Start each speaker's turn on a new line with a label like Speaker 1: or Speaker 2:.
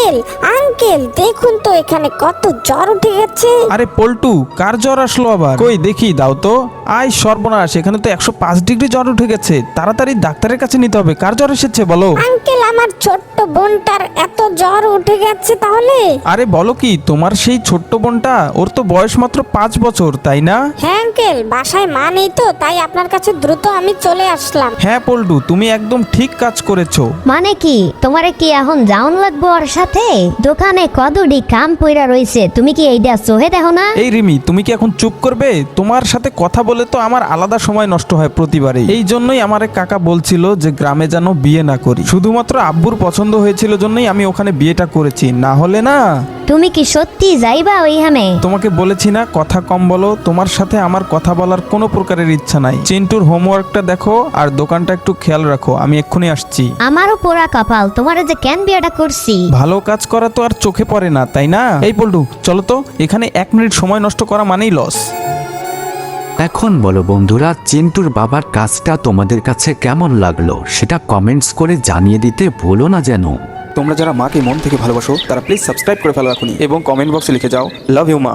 Speaker 1: Uncle uncle দেখুন তো এখানে কত জ্বর উঠে গেছে।
Speaker 2: আরে পল্টু, কার জ্বর আসলো আবার? কই দেখি, দাও তো। আয় সর্বনাশ, এখানে তো 105 ডিগ্রি জ্বর উঠে গেছে। তাড়াতাড়ি ডাক্তারের কাছে নিতে হবে। কার জ্বর এসেছে বলো?
Speaker 1: আঙ্কেল আমার ছোট্ট বোনটার এত জ্বর উঠে গেছে তাহলে।
Speaker 2: আরে বলো কি, তোমার সেই ছোট্ট বোনটা, ওর তো বয়স মাত্র 5 বছর, তাই না?
Speaker 1: হ্যাঁ আঙ্কেল, বাসায় মা নেই তো তাই আপনার কাছে দ্রুত আমি চলে আসলাম।
Speaker 2: হ্যাঁ পল্টু, তুমি একদম ঠিক কাজ করেছো।
Speaker 3: মানে কি তোমারে কি এখন যাওন লাগবো ওর সাথে? দোকানে কতটি কাম পইরা রইছে, তুমি কি এইটা চোহে দেখো না?
Speaker 2: এই রিমি, তুমি কি এখন চুপ করবে? তোমার সাথে কথা বলে তো আমার আলাদা সময় নষ্ট হয় প্রতিবারে। এই জন্যই আমার এক কাকা বলছিল যে গ্রামে যেন বিয়ে না করি। শুধুমাত্র আব্বুর পছন্দ হয়েছিল জন্যই আমি ওখানে বিয়েটা করেছি, না হলে না।
Speaker 3: তুমি কি সত্যি যাইবা ওইখানে?
Speaker 2: তোমাকে বলেছি না কথা কম বলো। তোমার সাথে আমার কথা বলার কোনো প্রকারের ইচ্ছা নাই। চিন্টুর হোমওয়ার্কটা দেখো আর দোকানটা একটু খেয়াল রাখো, আমি এক্ষুনি আসছি।
Speaker 3: আমারও পোড়া কপাল, তোমারে যে কেন বিয়েটা করছি।
Speaker 2: ভালো কাজ করা তো আর চোখে পড়ে না, তাই না? এই পল্টু চলো তো, এখানে 1 মিনিট সময় নষ্ট করা মানেই লস।
Speaker 4: এখন বলো বন্ধুরা, চিন্টুর বাবার কাজটা তোমাদের কাছে কেমন লাগলো সেটা কমেন্টস করে জানিয়ে দিতে ভুলো না যেন।
Speaker 5: তোমরা যারা মাকে মন থেকে ভালোবাসো তারা প্লিজ সাবস্ক্রাইব করে ফেলো এখনই এবং কমেন্ট বক্সে লিখে যাও লাভ ইউ মা।